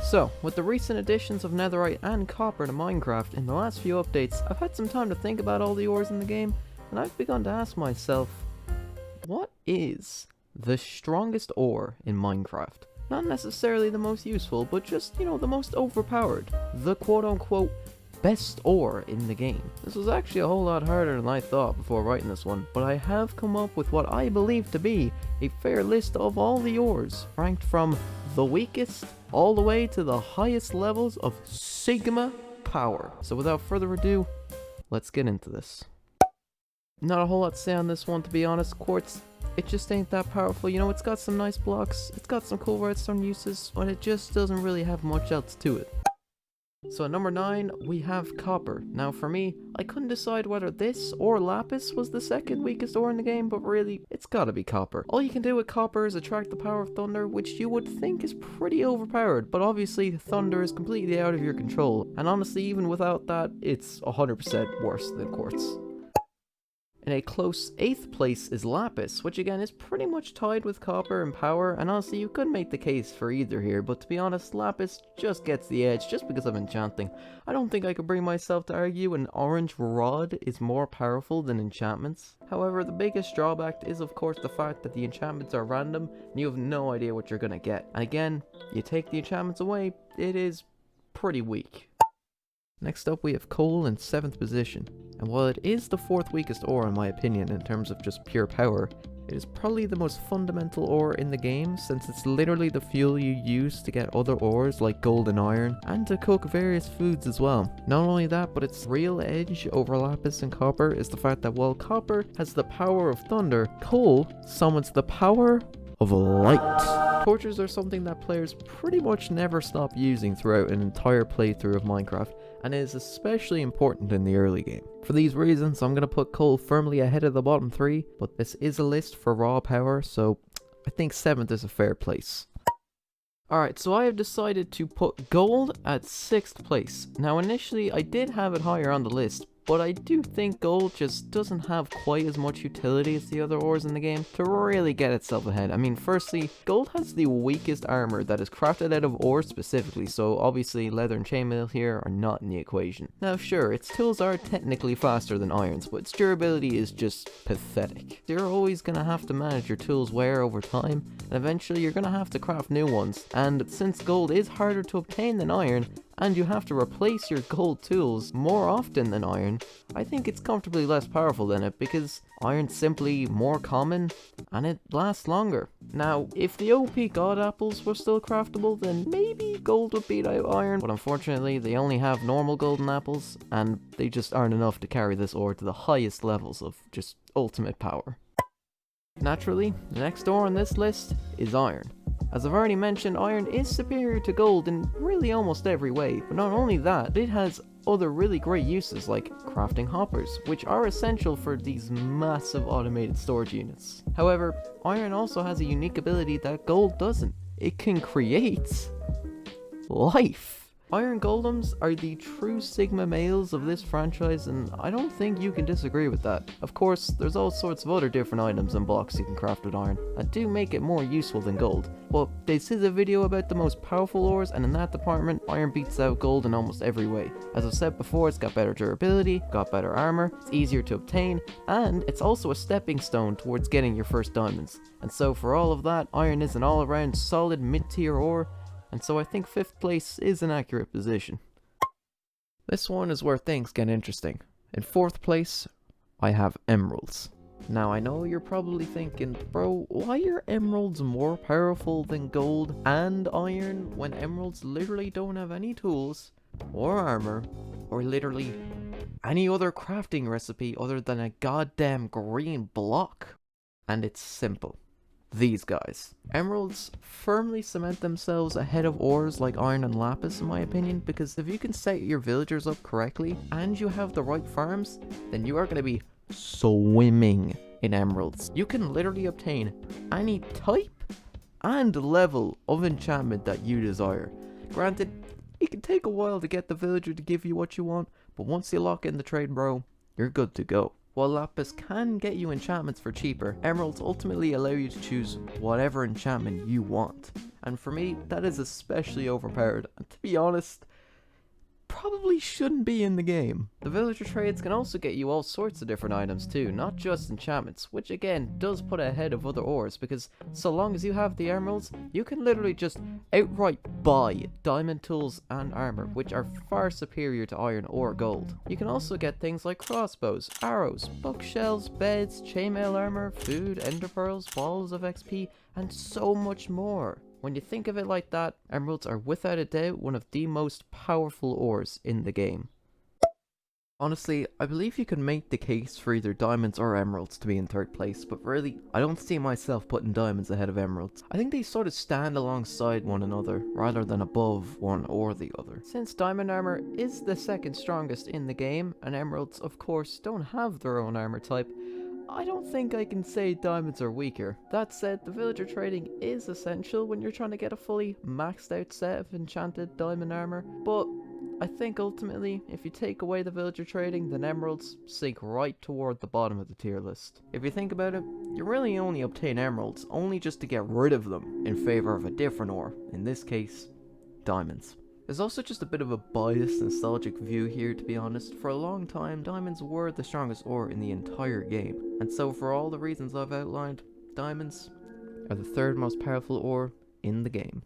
So, with the recent additions of Netherite and Copper to Minecraft in the last few updates, I've had some time to think about all the ores in the game, and I've begun to ask myself, what is the strongest ore in Minecraft? Not necessarily the most useful, but just, the most overpowered. The quote-unquote best ore in the game. This was actually a whole lot harder than I thought before writing this one, but I have come up with what I believe to be a fair list of all the ores, ranked from the weakest all the way to the highest levels of Sigma power. So without further ado, let's get into this. Not a whole lot to say on this one, to be honest. Quartz, it just ain't that powerful. It's got some nice blocks, it's got some cool redstone uses, but it just doesn't really have much else to it. So at number 9, we have Copper. Now for me, I couldn't decide whether this or Lapis was the second weakest ore in the game, but really, it's gotta be Copper. All you can do with Copper is attract the power of Thunder, which you would think is pretty overpowered, but obviously Thunder is completely out of your control, and honestly, even without that, it's 100% worse than Quartz. In a close 8th place is Lapis, which again is pretty much tied with Copper in power, and honestly you could make the case for either here, but to be honest, Lapis just gets the edge just because of enchanting. I don't think I could bring myself to argue an orange rod is more powerful than enchantments. However, the biggest drawback is of course the fact that the enchantments are random, and you have no idea what you're gonna get. And again, you take the enchantments away, it is pretty weak. Next up we have coal in 7th position, and while it is the 4th weakest ore in my opinion in terms of just pure power, it is probably the most fundamental ore in the game since it's literally the fuel you use to get other ores like gold and iron, and to cook various foods as well. Not only that, but its real edge over Lapis and Copper is the fact that while Copper has the power of thunder, coal summons the power of light. Torches are something that players pretty much never stop using throughout an entire playthrough of Minecraft, and is especially important in the early game. For these reasons, I'm going to put coal firmly ahead of the bottom 3, but this is a list for raw power, so I think 7th is a fair place. Alright, so I have decided to put gold at 6th place. Now initially I did have it higher on the list, but I do think gold just doesn't have quite as much utility as the other ores in the game to really get itself ahead. I mean, firstly, gold has the weakest armor that is crafted out of ore specifically, so obviously leather and chainmail here are not in the equation. Now sure, its tools are technically faster than iron's, but its durability is just pathetic. You're always gonna have to manage your tools wear over time, and eventually you're gonna have to craft new ones, and since gold is harder to obtain than iron, and you have to replace your gold tools more often than iron, I think it's comfortably less powerful than it because iron's simply more common and it lasts longer. Now, if the OP god apples were still craftable, then maybe gold would beat out iron, but unfortunately they only have normal golden apples and they just aren't enough to carry this ore to the highest levels of just ultimate power. Naturally, the next ore on this list is iron. As I've already mentioned, iron is superior to gold in really almost every way, but not only that, it has other really great uses like crafting hoppers, which are essential for these massive automated storage units. However, iron also has a unique ability that gold doesn't. It can create life. Iron golems are the true Sigma males of this franchise, and I don't think you can disagree with that. Of course, there's all sorts of other different items and blocks you can craft with iron that do make it more useful than gold. But this is a video about the most powerful ores, and in that department, iron beats out gold in almost every way. As I've said before, it's got better durability, got better armor, it's easier to obtain, and it's also a stepping stone towards getting your first diamonds. And so for all of that, iron is an all-around solid mid-tier ore, and so I think 5th place is an accurate position. This one is where things get interesting. In 4th place, I have emeralds. Now I know you're probably thinking, bro, why are emeralds more powerful than gold and iron when emeralds literally don't have any tools, or armor, or literally any other crafting recipe other than a goddamn green block? And it's simple. These guys. Emeralds firmly cement themselves ahead of ores like iron and lapis in my opinion, because if you can set your villagers up correctly and you have the right farms, then you are going to be swimming in emeralds. You can literally obtain any type and level of enchantment that you desire. Granted, it can take a while to get the villager to give you what you want, but once you lock in the trade, bro, you're good to go. While Lapis can get you enchantments for cheaper, emeralds ultimately allow you to choose whatever enchantment you want. And for me, that is especially overpowered, and to be honest, probably shouldn't be in the game. The villager trades can also get you all sorts of different items too, not just enchantments, which again does put ahead of other ores, because so long as you have the emeralds, you can literally just outright buy diamond tools and armor, which are far superior to iron or gold. You can also get things like crossbows, arrows, bookshelves, beds, chainmail armor, food, ender pearls, balls of XP, and so much more. When you think of it like that, emeralds are without a doubt one of the most powerful ores in the game. Honestly, I believe you could make the case for either diamonds or emeralds to be in third place, but really, I don't see myself putting diamonds ahead of emeralds. I think they sort of stand alongside one another, rather than above one or the other. Since diamond armor is the second strongest in the game, and emeralds of course don't have their own armor type, I don't think I can say diamonds are weaker. That said, the villager trading is essential when you're trying to get a fully maxed out set of enchanted diamond armor, but I think ultimately, if you take away the villager trading, then emeralds sink right toward the bottom of the tier list. If you think about it, you really only obtain emeralds only just to get rid of them in favor of a different ore, in this case, diamonds. There's also just a bit of a biased, nostalgic view here, to be honest. For a long time, diamonds were the strongest ore in the entire game, and so for all the reasons I've outlined, diamonds are the third most powerful ore in the game.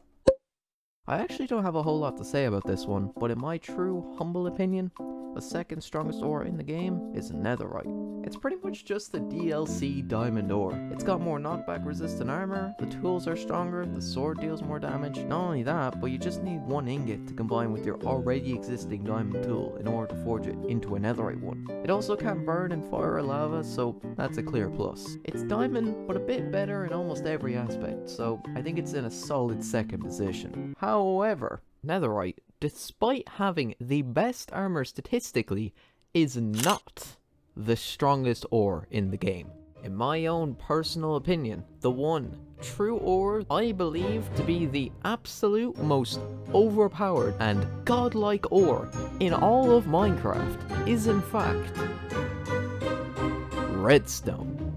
I actually don't have a whole lot to say about this one, but in my true, humble opinion, the second strongest ore in the game is netherite. It's pretty much just the DLC diamond ore. It's got more knockback resistant armor, the tools are stronger, the sword deals more damage. Not only that, but you just need one ingot to combine with your already existing diamond tool in order to forge it into a netherite one. It also can't burn in fire or lava, so that's a clear plus. It's diamond, but a bit better in almost every aspect, so I think it's in a solid second position. However, netherite, despite having the best armor statistically, is not the strongest ore in the game. In my own personal opinion, the one true ore I believe to be the absolute most overpowered and godlike ore in all of Minecraft is in fact redstone.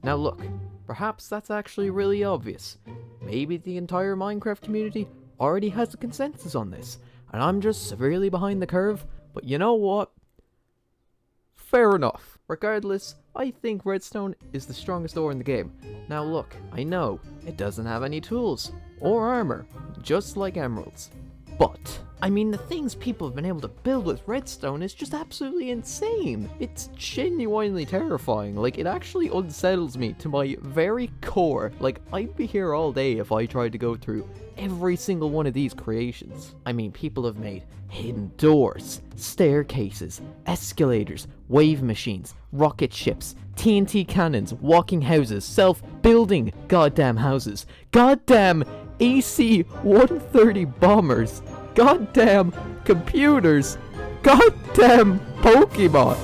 Now look, perhaps that's actually really obvious. Maybe the entire Minecraft community already has a consensus on this, and I'm just severely behind the curve, but you know what? Fair enough. Regardless, I think redstone is the strongest ore in the game. Now look, I know, it doesn't have any tools, or armor, just like emeralds. But, I mean, the things people have been able to build with redstone is just absolutely insane. It's genuinely terrifying. Like, it actually unsettles me to my very core. Like, I'd be here all day if I tried to go through every single one of these creations. I mean, people have made hidden doors, staircases, escalators, wave machines, rocket ships, TNT cannons, walking houses, self-building goddamn houses, goddamn AC-130 bombers, goddamn computers, goddamn Pokemon.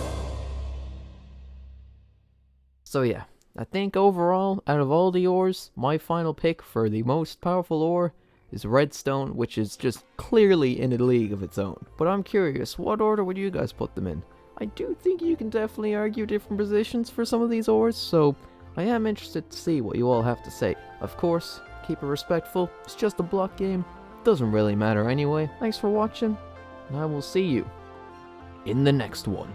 So yeah, I think overall, out of all the ores, my final pick for the most powerful ore is redstone, which is just clearly in a league of its own. But I'm curious, what order would you guys put them in? I do think you can definitely argue different positions for some of these ores, so I am interested to see what you all have to say. Of course, keep it respectful, it's just a block game, doesn't really matter anyway. Thanks for watching, and I will see you in the next one.